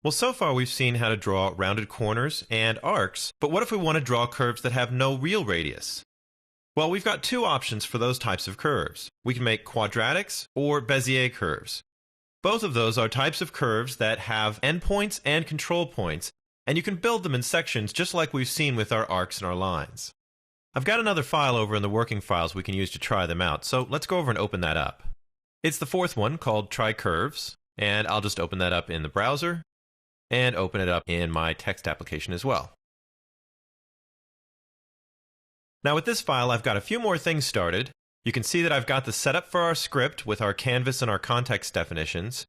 Well, so far we've seen how to draw rounded corners and arcs, but what if we want to draw curves that have no real radius? Well, we've got two options for those types of curves. We can make quadratics or Bezier curves. Both of those are types of curves that have endpoints and control points, and you can build them in sections just like we've seen with our arcs and our lines. I've got another file over in the working files we can use to try them out, so let's go over and open that up. It's the fourth one called Try Curves, and I'll just open that up in the browser and open it up in my text application as well. Now with this file, I've got a few more things started. You can see that I've got the setup for our script with our canvas and our context definitions.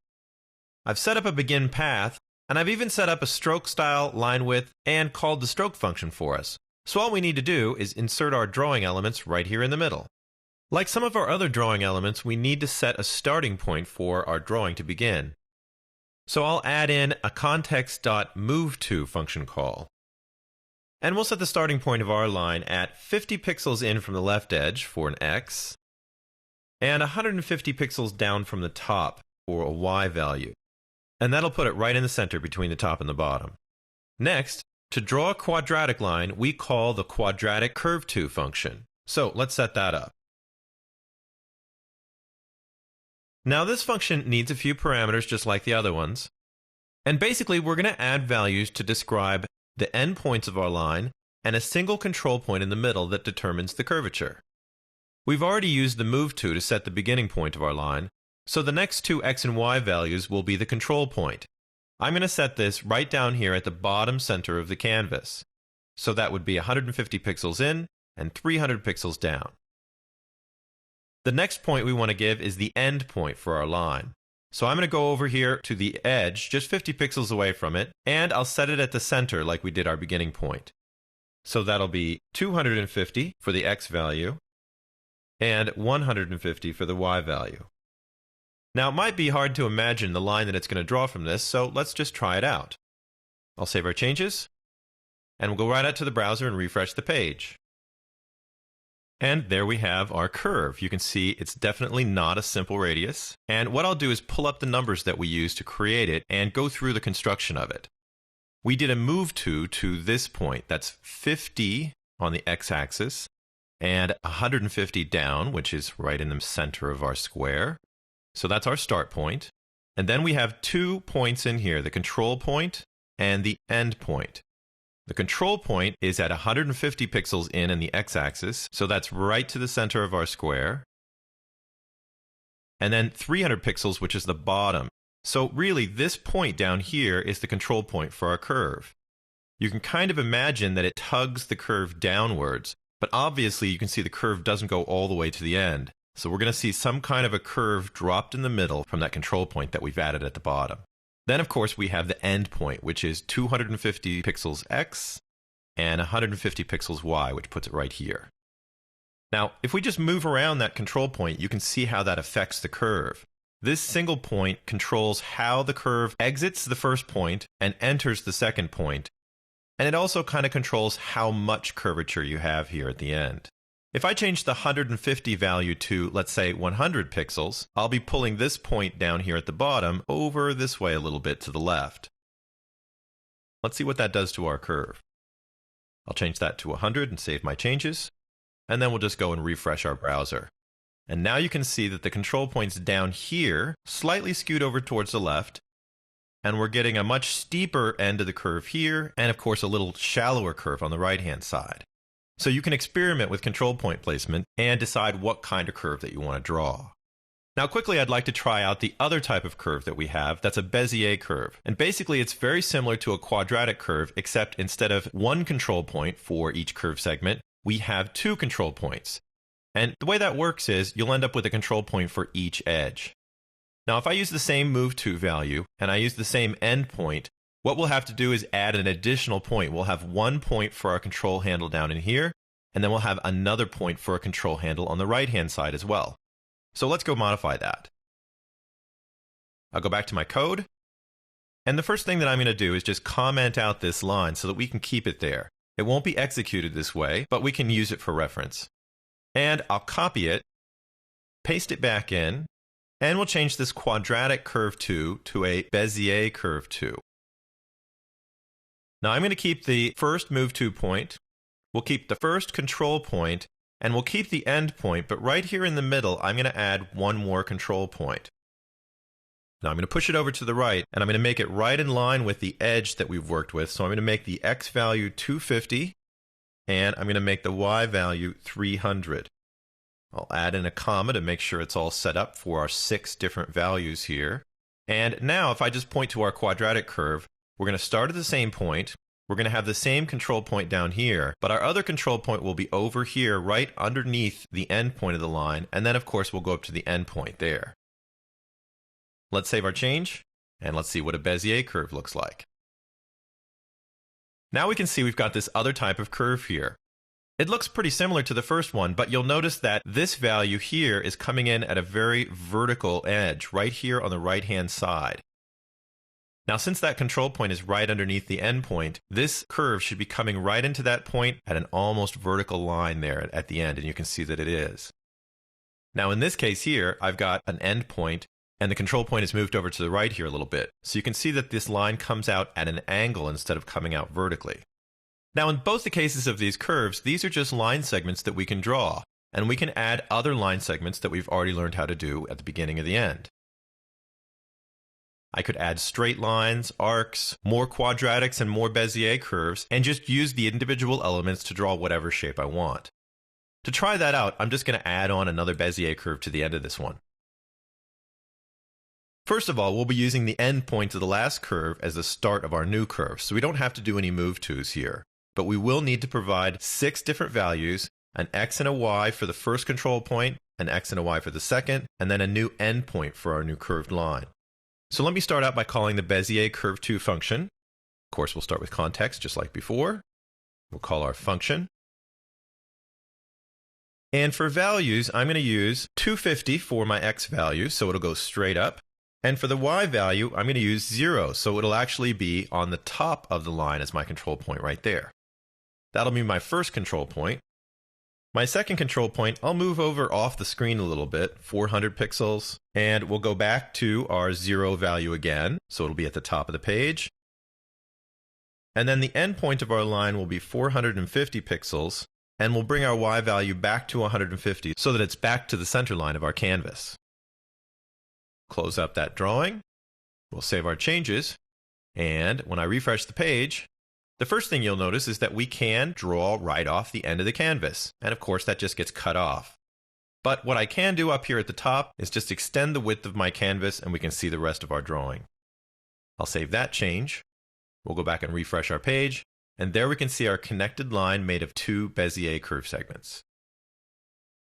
I've set up a begin path, and I've even set up a stroke style, line width, and called the stroke function for us. So all we need to do is insert our drawing elements right here in the middle. Like some of our other drawing elements, we need to set a starting point for our drawing to begin. So I'll add in a context.moveTo function call. And we'll set the starting point of our line at 50 pixels in from the left edge for an X, and 150 pixels down from the top for a Y value. And that'll put it right in the center between the top and the bottom. Next, to draw a quadratic line, we call the quadratic curveTo function. So let's set that up. Now this function needs a few parameters just like the other ones. And basically we're going to add values to describe the endpoints of our line and a single control point in the middle that determines the curvature. We've already used the moveTo to set the beginning point of our line, so the next two X and Y values will be the control point. I'm going to set this right down here at the bottom center of the canvas. So that would be 150 pixels in and 300 pixels down. The next point we want to give is the end point for our line. So I'm going to go over here to the edge, just 50 pixels away from it, and I'll set it at the center like we did our beginning point. So that'll be 250 for the X value and 150 for the Y value. Now it might be hard to imagine the line that it's going to draw from this, so let's just try it out. I'll save our changes, and we'll go right out to the browser and refresh the page. And there we have our curve. You can see it's definitely not a simple radius. And what I'll do is pull up the numbers that we used to create it and go through the construction of it. We did a moveTo to this point. That's 50 on the x-axis and 150 down, which is right in the center of our square. So that's our start point. And then we have 2 points in here, the control point and the end point. The control point is at 150 pixels in the x-axis, so that's right to the center of our square. And then 300 pixels, which is the bottom. So really, this point down here is the control point for our curve. You can kind of imagine that it tugs the curve downwards, but obviously you can see the curve doesn't go all the way to the end. So we're going to see some kind of a curve dropped in the middle from that control point that we've added at the bottom. Then, of course, we have the end point, which is 250 pixels X and 150 pixels Y, which puts it right here. Now, if we just move around that control point, you can see how that affects the curve. This single point controls how the curve exits the first point and enters the second point, and it also kind of controls how much curvature you have here at the end. If I change the 150 value to, let's say, 100 pixels, I'll be pulling this point down here at the bottom over this way a little bit to the left. Let's see what that does to our curve. I'll change that to 100 and save my changes, and then we'll just go and refresh our browser. And now you can see that the control point's down here, slightly skewed over towards the left, and we're getting a much steeper end of the curve here, and of course a little shallower curve on the right-hand side. So you can experiment with control point placement and decide what kind of curve that you want to draw. Now quickly, I'd like to try out the other type of curve that we have. That's a Bezier curve. And basically, it's very similar to a quadratic curve, except instead of one control point for each curve segment, we have 2 control points. And the way that works is you'll end up with a control point for each edge. Now, if I use the same moveTo value and I use the same end point, what we'll have to do is add an additional point. We'll have 1 point for our control handle down in here, and then we'll have another point for a control handle on the right-hand side as well. So let's go modify that. I'll go back to my code, and the first thing that I'm going to do is just comment out this line so that we can keep it there. It won't be executed this way, but we can use it for reference. And I'll copy it, paste it back in, and we'll change this quadratic curve to a Bezier curve to. Now I'm going to keep the first move to point, we'll keep the first control point, and we'll keep the end point, but right here in the middle, I'm going to add one more control point. Now I'm going to push it over to the right, and I'm going to make it right in line with the edge that we've worked with. So I'm going to make the x value 250, and I'm going to make the y value 300. I'll add in a comma to make sure it's all set up for our 6 different values here. And now if I just point to our quadratic curve, we're going to start at the same point. We're going to have the same control point down here, but our other control point will be over here right underneath the end point of the line, and then of course we'll go up to the end point there. Let's save our change, and let's see what a Bezier curve looks like. Now we can see we've got this other type of curve here. It looks pretty similar to the first one, but you'll notice that this value here is coming in at a very vertical edge, right here on the right-hand side. Now, since that control point is right underneath the end point, this curve should be coming right into that point at an almost vertical line there at the end, and you can see that it is. Now, in this case here, I've got an end point, and the control point is moved over to the right here a little bit. So you can see that this line comes out at an angle instead of coming out vertically. Now, in both the cases of these curves, these are just line segments that we can draw, and we can add other line segments that we've already learned how to do at the beginning of the end. I could add straight lines, arcs, more quadratics, and more Bezier curves, and just use the individual elements to draw whatever shape I want. To try that out, I'm just going to add on another Bezier curve to the end of this one. First of all, we'll be using the end point of the last curve as the start of our new curve, so we don't have to do any move tos here. But we will need to provide 6 different values, an x and a y for the first control point, an x and a y for the second, and then a new end point for our new curved line. So let me start out by calling the Bezier curve2 function. Of course, we'll start with context just like before. We'll call our function. And for values, I'm going to use 250 for my x value, so it'll go straight up. And for the y value, I'm going to use 0, so it'll actually be on the top of the line as my control point right there. That'll be my first control point. My second control point, I'll move over off the screen a little bit, 400 pixels, and we'll go back to our 0 value again, so it'll be at the top of the page. And then the end point of our line will be 450 pixels, and we'll bring our y value back to 150 so that it's back to the center line of our canvas. Close up that drawing, we'll save our changes, and when I refresh the page, the first thing you'll notice is that we can draw right off the end of the canvas, and of course that just gets cut off. But what I can do up here at the top is just extend the width of my canvas and we can see the rest of our drawing. I'll save that change, we'll go back and refresh our page, and there we can see our connected line made of 2 Bezier curve segments.